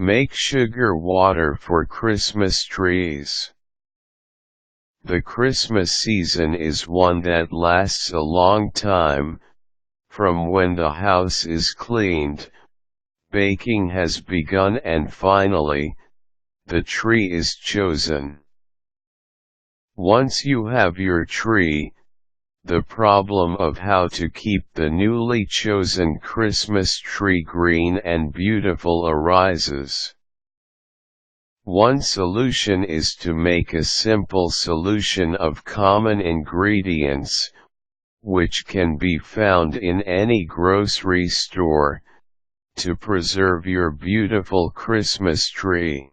Make sugar water for Christmas trees. The Christmas season is one that lasts a long time, from when the house is cleaned, baking has begun, and finally, the tree is chosen. Once you have your tree, the problem of how to keep the newly chosen Christmas tree green and beautiful arises. One solution is to make a simple solution of common ingredients, which can be found in any grocery store, to preserve your beautiful Christmas tree.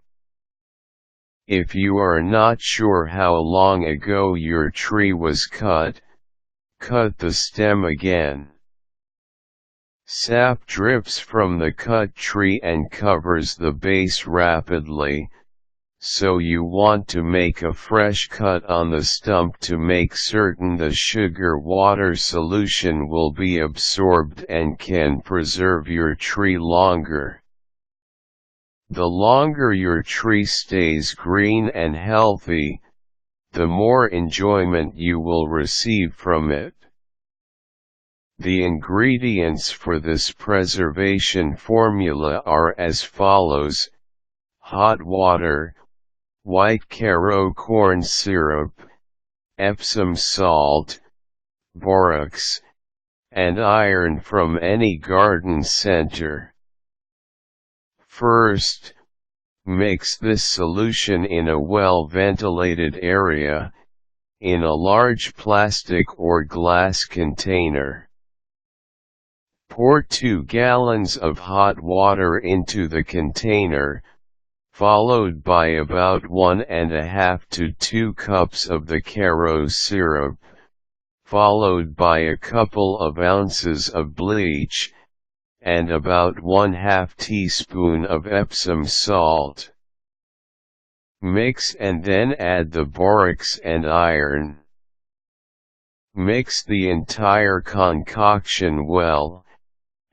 If you are not sure how long ago your tree was cut, cut the stem again. Sap drips from the cut tree and covers the base rapidly, so you want to make a fresh cut on the stump to make certain the sugar water solution will be absorbed and can preserve your tree longer. The longer your tree stays green and healthy, the more enjoyment you will receive from it. The ingredients for this preservation formula are as follows: hot water, white Karo corn syrup, Epsom salt, borax, and iron from any garden center. First, mix this solution in a well-ventilated area, in a large plastic or glass container. Pour 2 gallons of hot water into the container, followed by about 1½ to 2 cups of the Karo syrup, followed by a couple of ounces of bleach, and about 1/2 teaspoon of Epsom salt. Mix and then add the borax and iron. Mix the entire concoction well,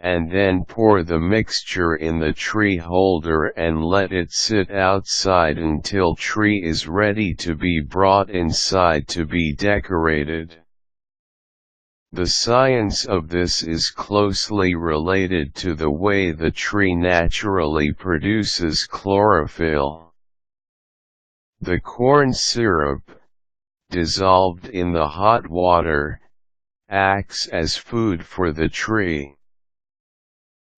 and then pour the mixture in the tree holder and let it sit outside until tree is ready to be brought inside to be decorated. The science of this is closely related to the way the tree naturally produces chlorophyll. The corn syrup, dissolved in the hot water, acts as food for the tree.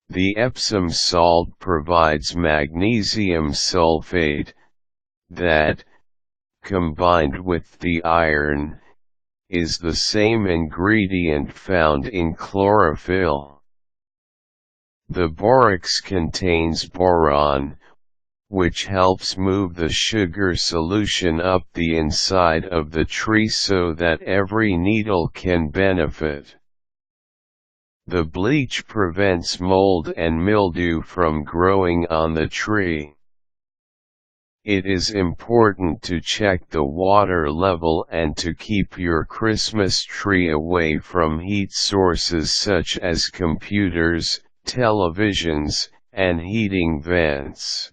The Epsom salt provides magnesium sulfate, that, combined with the iron, is the same ingredient found in chlorophyll. The borax contains boron, which helps move the sugar solution up the inside of the tree so that every needle can benefit. The bleach prevents mold and mildew from growing on the tree. It is important to check the water level and to keep your Christmas tree away from heat sources such as computers, televisions, and heating vents.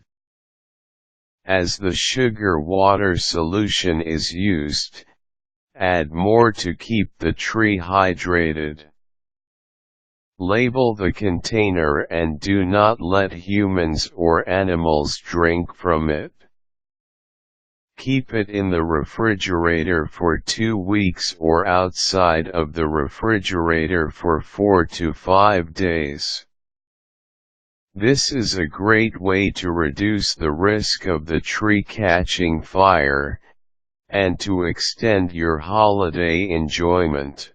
As the sugar water solution is used, add more to keep the tree hydrated. Label the container and do not let humans or animals drink from it. Keep it in the refrigerator for 2 weeks or outside of the refrigerator for 4 to 5 days. This is a great way to reduce the risk of the tree catching fire, and to extend your holiday enjoyment.